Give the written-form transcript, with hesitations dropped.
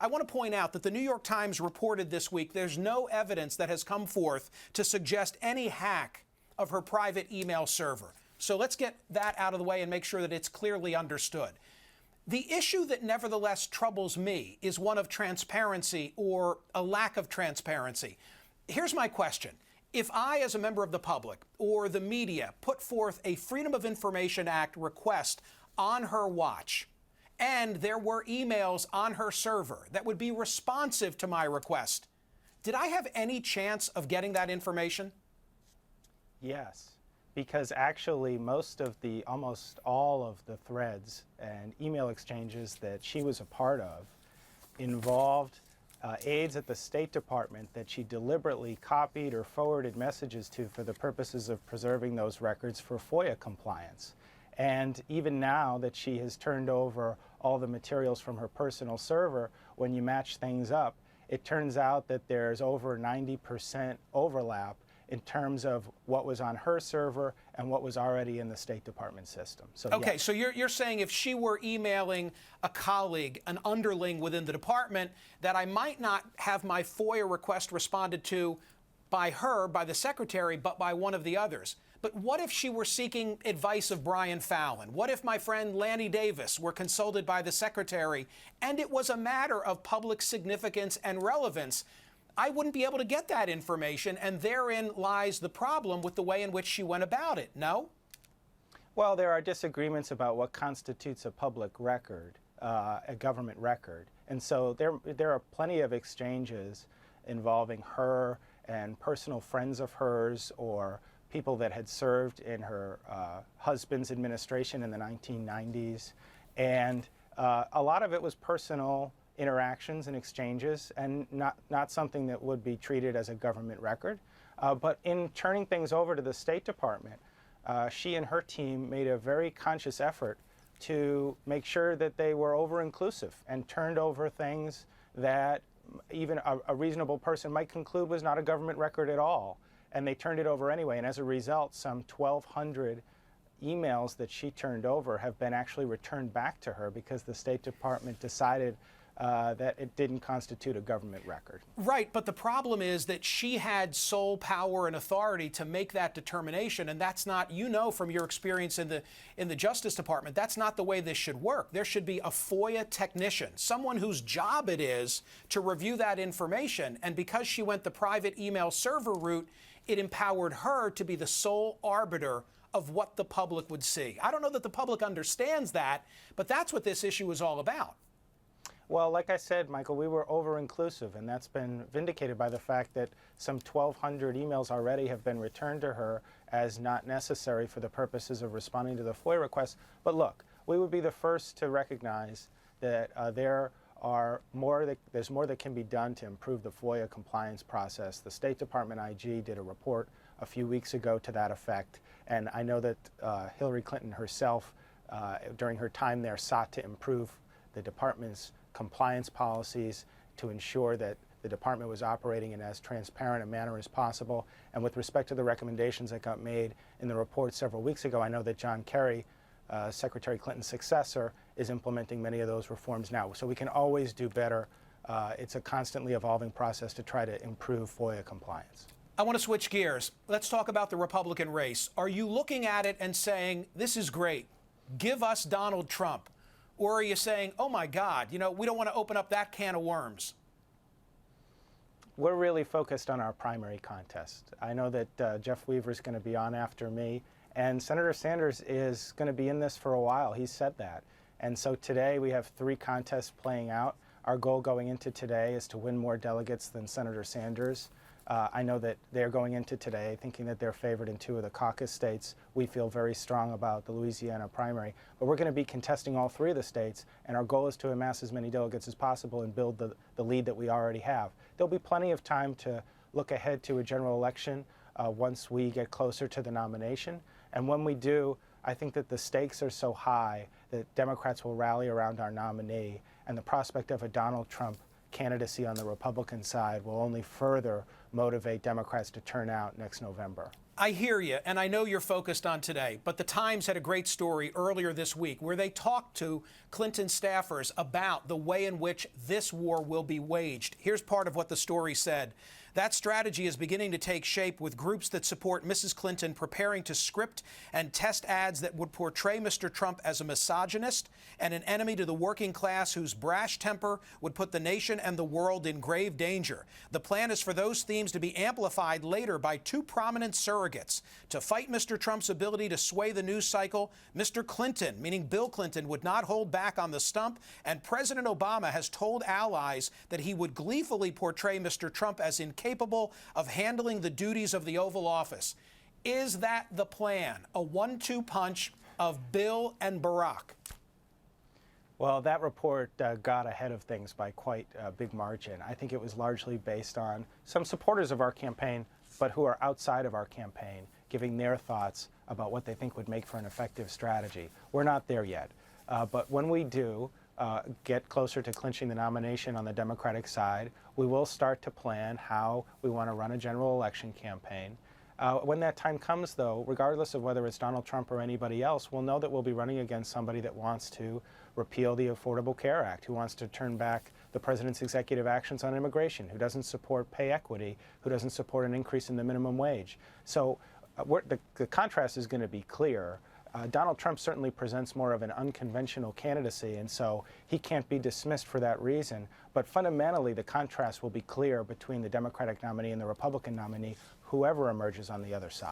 I want to point out that the New York Times reported this week there's no evidence that has come forth to suggest any hack of her private email server. So let's get that out of the way and make sure that it's clearly understood. The issue that nevertheless troubles me is one of transparency or a lack of transparency. Here's my question. If I, as a member of the public or the media, put forth a Freedom of Information Act request on her watch, and there were emails on her server that would be responsive to my request, did I have any chance of getting that information? Yes, because actually almost all of the threads and email exchanges that she was a part of involved aides at the State Department that she deliberately copied or forwarded messages to for the purposes of preserving those records for FOIA compliance. And even now that she has turned over all the materials from her personal server, when you match things up, it turns out that there's over 90% overlap in terms of what was on her server and what was already in the State Department system. So, okay, yes. So you're saying if she were emailing a colleague, an underling within the department, that I might not have my FOIA request responded to by her, by the secretary, but by one of the others. But what if she were seeking advice of Brian Fallon? What if my friend Lanny Davis were consulted by the secretary and it was a matter of public significance and relevance? I wouldn't be able to get that information, and therein lies the problem with the way in which she went about it, no? Well, there are disagreements about what constitutes a public record, a government record. And so there are plenty of exchanges involving her and personal friends of hers or people that had served in her husband's administration in the 1990s. And a lot of it was personal interactions and exchanges and not something that would be treated as a government record. But in turning things over to the State Department, she and her team made a very conscious effort to make sure that they were over-inclusive and turned over things that even a reasonable person might conclude was not a government record at all. And they turned it over anyway. And as a result, some 1,200 emails that she turned over have been actually returned back to her because the State Department decided that it didn't constitute a government record. Right, but the problem is that she had sole power and authority to make that determination, and that's not, you know from your experience in the Justice Department, that's not the way this should work. There should be a FOIA technician, someone whose job it is to review that information, and because she went the private email server route, it empowered her to be the sole arbiter of what the public would see. I don't know that the public understands that, but that's what this issue is all about. Well, like I said, Michael, we were over-inclusive, and that's been vindicated by the fact that some 1,200 emails already have been returned to her as not necessary for the purposes of responding to the FOIA request. But look, we would be the first to recognize that there's more that can be done to improve the FOIA compliance process. The State Department IG did a report a few weeks ago to that effect, and I know that Hillary Clinton herself, during her time there, sought to improve the department's compliance policies to ensure that the department was operating in as transparent a manner as possible. And with respect to the recommendations that got made in the report several weeks ago, I know that John Kerry, Secretary Clinton's successor, is implementing many of those reforms now. So we can always do better. It's a constantly evolving process to try to improve FOIA compliance. I want to switch gears. Let's talk about the Republican race. Are you looking at it and saying, this is great, give us Donald Trump? Or are you saying, oh, my God, we don't want to open up that can of worms? We're really focused on our primary contest. I know that Jeff Weaver is going to be on after me, and Senator Sanders is going to be in this for a while. He said that. And so today we have 3 contests playing out. Our goal going into today is to win more delegates than Senator Sanders. I know that they're going into today thinking that they're favored in 2 of the caucus states. We feel very strong about the Louisiana primary. But we're going to be contesting all 3 of the states, and our goal is to amass as many delegates as possible and build the lead that we already have. There'll be plenty of time to look ahead to a general election once we get closer to the nomination. And when we do, I think that the stakes are so high that Democrats will rally around our nominee, and the prospect of a Donald Trump candidacy on the Republican side will only further motivate Democrats to turn out next November. I hear you, and I know you're focused on today, but the Times had a great story earlier this week where they talked to Clinton staffers about the way in which this war will be waged. Here's part of what the story said. That strategy is beginning to take shape with groups that support Mrs. Clinton preparing to script and test ads that would portray Mr. Trump as a misogynist and an enemy to the working class whose brash temper would put the nation and the world in grave danger. The plan is for those themes to be amplified later by two prominent surrogates. To fight Mr. Trump's ability to sway the news cycle, Mr. Clinton, meaning Bill Clinton, would not hold back on the stump, and President Obama has told allies that he would gleefully portray Mr. Trump as incapable of handling the duties of the Oval Office. Is that the plan? A 1-2 punch of Bill and Barack? Well, that report got ahead of things by quite a big margin. I think it was largely based on some supporters of our campaign, but who are outside of our campaign, giving their thoughts about what they think would make for an effective strategy. We're not there yet. But when we do get closer to clinching the nomination on the Democratic side, we will start to plan how we want to run a general election campaign. When that time comes, though, regardless of whether it's Donald Trump or anybody else, we'll know that we'll be running against somebody that wants to repeal the Affordable Care Act, who wants to turn back the president's executive actions on immigration, who doesn't support pay equity, who doesn't support an increase in the minimum wage. So the contrast is going to be clear. Donald Trump certainly presents more of an unconventional candidacy, and so he can't be dismissed for that reason. But fundamentally, the contrast will be clear between the Democratic nominee and the Republican nominee, whoever emerges on the other side.